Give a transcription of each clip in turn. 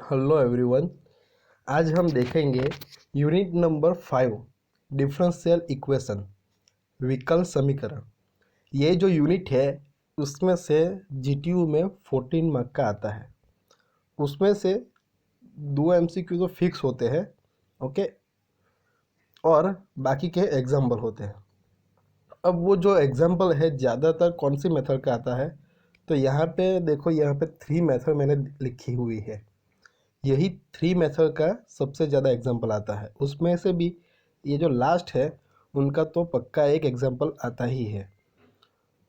Hello everyone. आज हम देखेंगे यूनिट नंबर 5 डिफरेंशियल इक्वेशन विकल समीकरण। ये जो यूनिट है उसमें से जीटीयू में 14 मार्क का आता है। उसमें से 2 एमसीक्यू तो फिक्स होते हैं, ओके, और बाकी के एग्जाम्पल होते हैं। अब वो जो एग्जाम्पल है ज़्यादातर कौन सी मेथड का आता है, तो यहाँ पे देखो, यहाँ पे 3 मेथड मैंने लिखी हुई है। यही 3 मेथड का सबसे ज़्यादा एग्जाम्पल आता है। उसमें से भी ये जो लास्ट है उनका तो पक्का एक एग्जाम्पल आता ही है।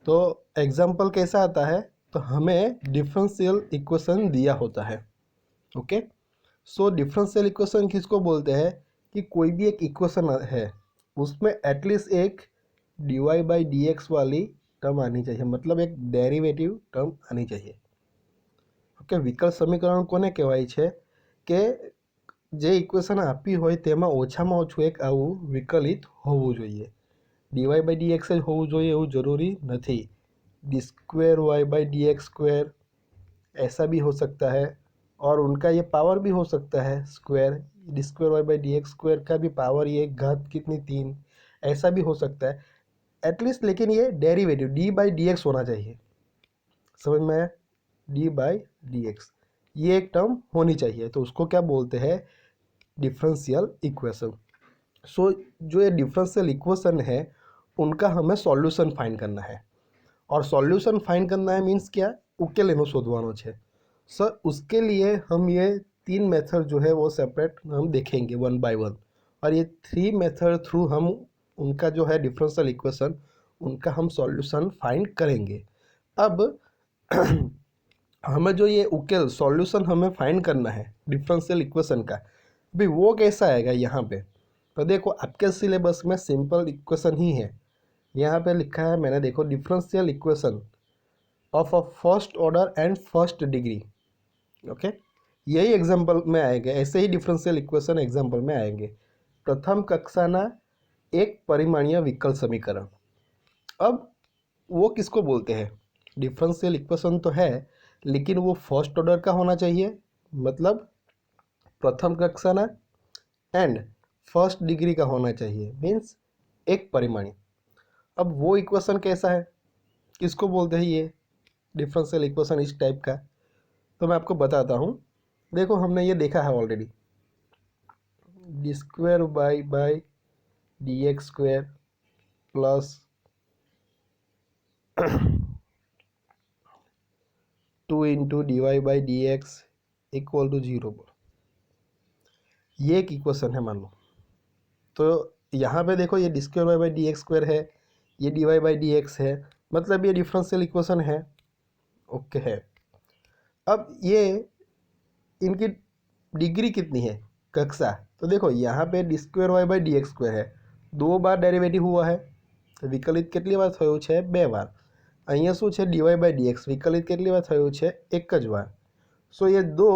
तो एग्जाम्पल कैसा आता है, तो हमें डिफरेंशियल इक्वेशन दिया होता है। ओके, सो डिफरेंशियल इक्वेशन किसको बोलते हैं कि कोई भी एक इक्वेशन है उसमें एटलीस्ट एक dy बाई डी एक्स वाली टर्म आनी चाहिए, मतलब एक डेरिवेटिव टर्म आनी चाहिए। ઓકે, વિકલ સમીકરણ કોને કહેવાય છે કે જે ઇક્વેશન આપી હોય તેમાં ઓછામાં ઓછું એક આવું વિકલિત હોવું જોઈએ। ડીવાય બાય डी एक्स જ હોવું જોઈએ એવું જરૂરી નથી। D square y by d x square ऐसा भी हो सकता है, और उनका ये पावर भी हो सकता है square. D square y by d x square का भी पावर ये घात कितनी 3, ऐसा भी हो सकता है एटलीस्ट। लेकिन ये derivative D by d x होना चाहिए। समझ में आया? डी बाई डी एक्स ये एक टर्म होनी चाहिए, तो उसको क्या बोलते हैं, डिफरेंशियल इक्वेशन। सो जो ये डिफरेंशियल इक्वेशन है उनका हमें सॉल्यूशन फाइंड करना है। और सॉल्यूशन फाइंड करना है मीन्स क्या, उकेल एनो शोधवानो छे। सर उसके लिए हम ये 3 मेथड जो है वो सेपरेट हम देखेंगे वन बाय वन, और ये 3 मेथड थ्रू हम उनका जो है डिफरेंशियल इक्वेशन उनका हम सॉल्यूशन फाइंड करेंगे। अब हमें जो ये उकेल सॉल्यूशन हमें फाइंड करना है डिफरेंशियल इक्वेशन का, भी वो कैसा आएगा यहाँ पे। तो देखो आपके सिलेबस में सिंपल इक्वेशन ही है। यहाँ पे लिखा है मैंने, देखो, differential equation of a first order and first degree. Okay, यही एग्जाम्पल में आएंगे, ऐसे ही डिफरेंशियल इक्वेशन एग्जाम्पल में आएंगे। प्रथम कक्षाना एक परिमाणीय विकल समीकरण। अब वो किसको बोलते हैं, डिफरेंशियल इक्वेशन तो है लेकिन वो फर्स्ट ऑर्डर का होना चाहिए, मतलब प्रथम कक्षा ना, एंड फर्स्ट डिग्री का होना चाहिए, मीन्स एक परिमाणी। अब वो इक्वेशन कैसा है, किसको बोलते हैं ये डिफरेंशियल इक्वेशन इस टाइप का, तो मैं आपको बताता हूँ। देखो हमने ये देखा है already, d square by d x square plus 2 into d y by d x equal to 0 पर, ये एक इक्वेशन है मान लो। तो यहाँ पे देखो ये d square y by d x square है, ये d y by d x है, मतलब ये डिफरेंशियल इक्वेशन है। ओके है। अब ये इनकी डिग्री कितनी है, कक्षा, तो देखो यहाँ पे d square y by d x square है, 2 बार डेरिवेटिव हुआ है, तो विकलित કેટલી વાર થયું છે, 2 વાર। અહીંયા શું છે, dy બાય dx વિકલિત કેટલી વાર થયું છે, એક જ વાર। सो ये 2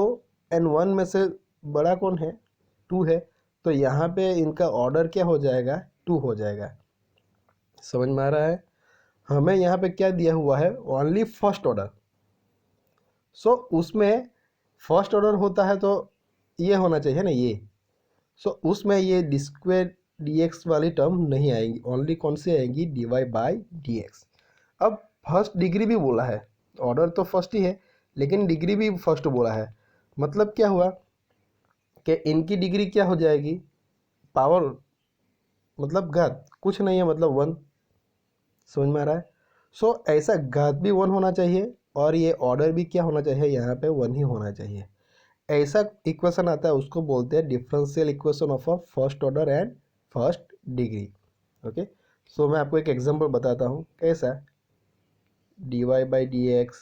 एंड 1 में से बड़ा कौन है, 2 है, तो यहाँ पे इनका ऑर्डर क्या हो जाएगा, 2 हो जाएगा। समझ में आ रहा है? हमें यहाँ पे क्या दिया हुआ है, ओनली फर्स्ट ऑर्डर। सो उसमें फर्स्ट ऑर्डर होता है तो ये होना चाहिए ना, ये। सो उसमें ये डी स्क्वेयर डी एक्स वाली टर्म नहीं आएगी, ओनली कौन सी आएगी, d y by d x. अब फर्स्ट डिग्री भी बोला है, ऑर्डर तो फर्स्ट ही है लेकिन डिग्री भी फर्स्ट बोला है, मतलब क्या हुआ कि इनकी डिग्री क्या हो जाएगी, पावर, मतलब घात कुछ नहीं है, मतलब 1। समझ में आ रहा है? सो ऐसा घात भी 1 होना चाहिए और ये ऑर्डर भी क्या होना चाहिए, यहाँ पे 1 ही होना चाहिए। ऐसा इक्वेशन आता है उसको बोलते हैं differential equation of a first order and first degree. Okay, so मैं आपको एक एग्जांपल बताता हूँ कैसा, d y by d x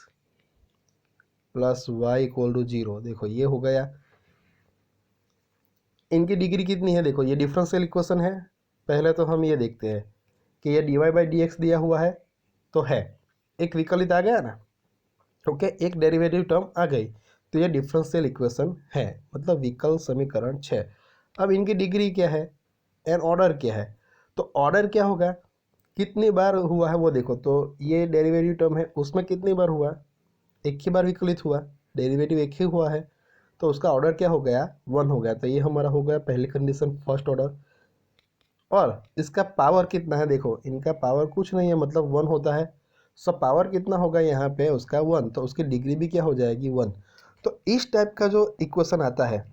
plus y equal to 0। देखो ये हो गया, इनकी डिग्री कितनी है, देखो ये डिफरेंशियल इक्वेशन है। पहले तो हम ये देखते हैं कि ये d y by d x दिया हुआ है, तो है एक विकलित आ गया ना। ओके, एक डेरिवेटिव टर्म आ गई, तो ये डिफरेंशियल इक्वेशन है, मतलब विकल समीकरण 6। अब इनकी डिग्री क्या है एंड ऑर्डर क्या है, तो ऑर्डर क्या होगा, कितनी बार हुआ है वो देखो, तो ये डेरिवेटिव टर्म है उसमें कितनी बार हुआ, एक ही बार विकलित हुआ, डेरिवेटिव एक ही हुआ है, तो उसका ऑर्डर क्या हो गया, 1 हो गया। तो ये हमारा हो गया पहली कंडीशन, फर्स्ट ऑर्डर। और इसका पावर कितना है, देखो इनका पावर कुछ नहीं है, मतलब 1 होता है। सो पावर कितना होगा यहाँ पे उसका 1, तो उसकी डिग्री भी क्या हो जाएगी 1। तो इस टाइप का जो इक्वेशन आता है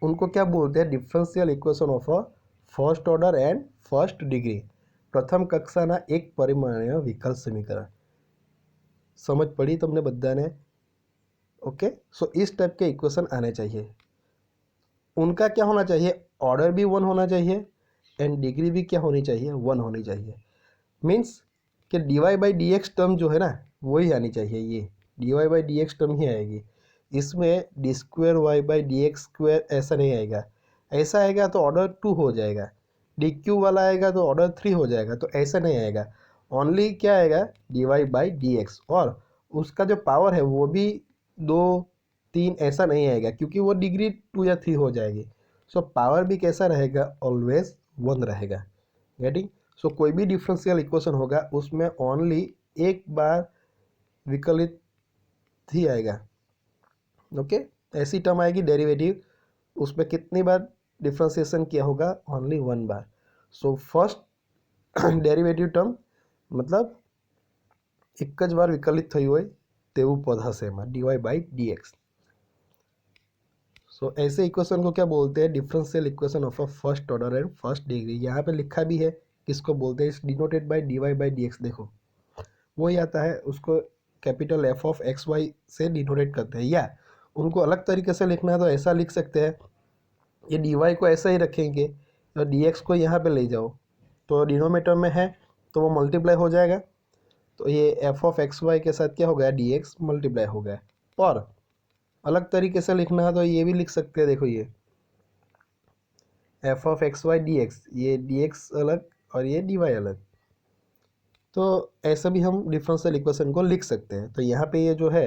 उनको क्या बोलते हैं, differential equation of a first order and first degree, प्रथम कक्षाना एक परिमाणीय विकल समीकरण। समझ पड़ी तुमने बधाने? ओके। सो इस टाइप के इक्वेशन आने चाहिए। उनका क्या होना चाहिए, ऑर्डर भी 1 होना चाहिए एंड डिग्री भी क्या होनी चाहिए, 1 होनी चाहिए। मीन्स कि d y by d x term जो है ना वही आनी चाहिए, ये d y by d x term ही आएगी। इसमें d square y by d x square ऐसा नहीं आएगा। ऐसा आएगा तो ऑर्डर 2 हो जाएगा, डी क्यू वाला आएगा तो ऑर्डर 3 हो जाएगा, तो ऐसा नहीं आएगा। ओनली क्या आएगा, d y by d x, और उसका जो पावर है वो भी 2 3 ऐसा नहीं आएगा, क्योंकि वो डिग्री 2 या 3 हो जाएगी। सो पावर भी कैसा रहेगा, ऑलवेज 1 रहेगा। गेटिंग? सो कोई भी डिफरेंशियल इक्वेशन होगा उसमें ओनली एक बार विकलित ही आएगा। ओके। ऐसी टर्म आएगी डेरिवेटिव, उसमें कितनी बार डिफ्रेंसिएशन किया होगा, ओनली 1 बार। सो फर्स्ट डेरिवेटिव टर्म मतलब एक ज बार विकलित थई होय तेवुं पद हशे एमां dy बाई dx। सो ऐसे इक्वेशन को क्या बोलते हैं, differential equation of a first order and first degree. यहाँ पे लिखा भी है किसको बोलते हैं, denoted by dy by dx। देखो वही आता है, उसको capital F of x y से डिनोटेट करते हैं, या उनको अलग तरीके से लिखना है तो ऐसा लिख सकते हैं, ये डी वाई को ऐसा ही रखेंगे और डी एक्स को यहाँ पे ले जाओ तो डिनोमीटर में है तो वो मल्टीप्लाई हो जाएगा, तो ये एफ ऑफ एक्स वाई के साथ क्या हो गया, डी एक्स मल्टीप्लाई हो गया। और अलग तरीके से लिखना है तो ये भी लिख सकते हैं, देखो ये f of x y d x, ये डी एक्स अलग और ये डी वाई अलग, तो ऐसा भी हम डिफरेंशियल इक्वेशन को लिख सकते हैं। तो यहाँ पे ये जो है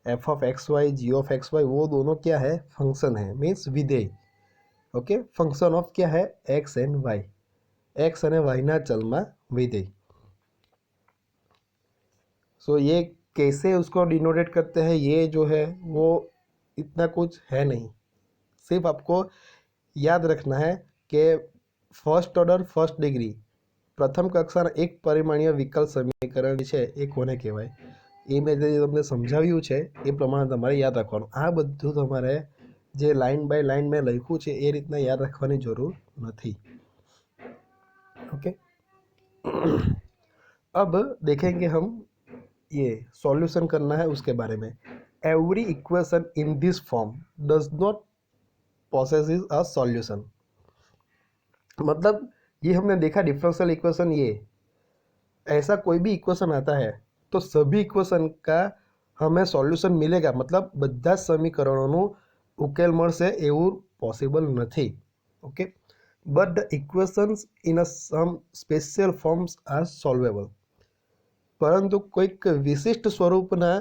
f of x y g of x y वो दोनों क्या है, फंक्शन है, मीन्स विधेय। ओके, फंक्शन ऑफ क्या है, एक्स एंड वाई, एक्स અને વાયના ચલમાં વિધેય। सो ये कैसे उसको डिनोटेट करते हैं, ये जो है वो इतना कुछ है नहीं, सिर्फ आपको याद रखना है कि फर्स्ट ऑर्डर फर्स्ट डिग्री प्रथम कक्षा एक परिमाणीय विकल समीकरण है એ કોને કહેવાય, એ મેં જે તમને સમજાવ્યું છે એ પ્રમાણે તમારે યાદ રાખવાનું। આ બધું તમારે જે લાઇન બાય લાઇન મેં લખ્યું છે એ રીતના યાદ રાખવાની જરૂર નથી। ओके। अब देखेंगे हम ये सॉल्यूशन करना है उसके बारे में। Every equation in this form does not possesses a solution. मतलब ये हमने देखा डिफरेंशियल इक्वेशन, ये ऐसा कोई भी इक्वेशन आता है तो सभी इक्वेशन का हमें सॉल्यूशन मिलेगा, मतलब બધા સમીકરણોનું ઉકેલ મળશે એવું પોસિબલ નથી। Okay, but the equations in a some special forms are solvable। પરંતુ કોઈક વિશિષ્ટ સ્વરૂપના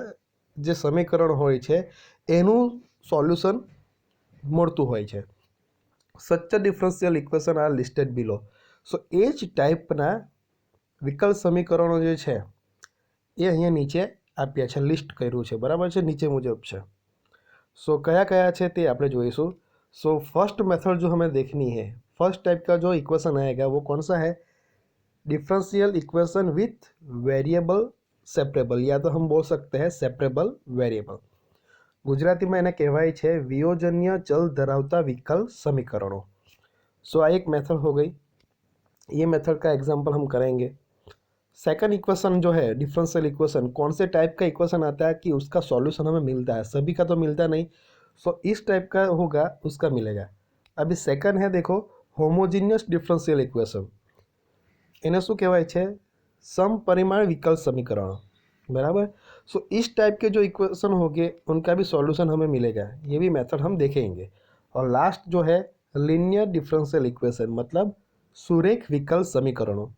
જે સમીકરણ હોય છે એનું સોલ્યુશન મળતું હોય છે। સચ ડિફરન્શિયલ ઇક્વેશન આર લિસ્ટેડ બિલો। સો એ જ ટાઈપના વિકલ સમીકરણો જે છે એ અહીંયા નીચે આપ્યા છે, લિસ્ટ કર્યું છે, બરાબર છે, નીચે મુજબ છે। सो कया कया છે તે આપણે જોઈશું। सो फर्स्ट मेथड जो हमें देखनी है, फर्स्ट टाइप का जो इक्वेशन आएगा वो कौन सा है, differential equation with variable separable, या तो हम बोल सकते हैं सेपरेबल वेरिएबल। गुजराती में એને કહેવાય છે વિયોજનીય ચલ ધરાવતા વિકલ સમીકરણો। सो આ એક मेथड हो गई, ये मेथड का एग्जाम्पल हम करेंगे। सेकंड इक्वेशन जो है डिफरेंशियल इक्वेशन, कौन से टाइप का इक्वेशन आता है कि उसका सॉल्यूशन हमें मिलता है, सभी का तो मिलता नहीं। सो इस टाइप का होगा उसका मिलेगा। अभी सेकंड है देखो होमोजीनियस डिफरेंशियल इक्वेशन, એને શું કહેવાય છે, समपरिमाण विकल समीकरण, बराबर। सो इस टाइप के जो इक्वेशन होंगे उनका भी सॉल्यूशन हमें मिलेगा, ये भी मेथड हम देखेंगे। और लास्ट जो है लीनियर डिफरेंशियल इक्वेशन, मतलब सुरेख विकल समीकरणों।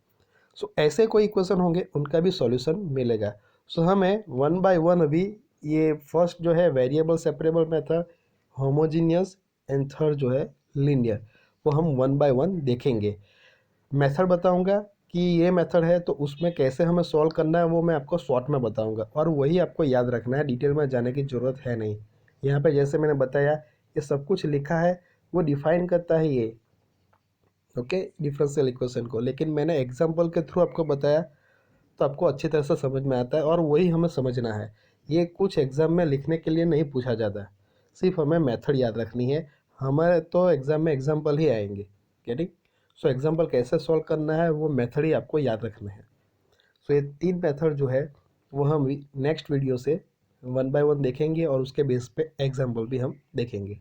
सो ऐसे कोई इक्वेशन होंगे उनका भी सॉल्यूशन मिलेगा। सो हमें 1 बाय 1 अभी ये फर्स्ट जो है variable separable method, homogeneous, and third जो है लीनियर, वो हम 1 बाय 1 देखेंगे। मेथड बताऊंगा कि ये मेथड है तो उसमें कैसे हमें सॉल्व करना है वो मैं आपको शॉर्ट में बताऊंगा, और वही आपको याद रखना है, डिटेल में जाने की ज़रूरत है नहीं। यहाँ पे जैसे मैंने बताया ये सब कुछ लिखा है, वो डिफाइन करता है ये, ओके, डिफरेंशियल इक्वेशन को। लेकिन मैंने एग्जांपल के थ्रू आपको बताया तो आपको अच्छी तरह से समझ में आता है, और वही हमें समझना है। ये कुछ एग्ज़ाम में लिखने के लिए नहीं पूछा जाता, सिर्फ हमें मेथड याद रखनी है। हमारे तो एग्ज़ाम में एग्जांपल ही आएंगे, गेटिंग। सो एग्जांपल कैसे सॉल्व करना है वो मेथड ही आपको याद रखना है। सो ये 3 मेथड जो है वो हम नेक्स्ट वीडियो से वन बाय वन देखेंगे, और उसके बेस पे एग्जांपल भी हम देखेंगे।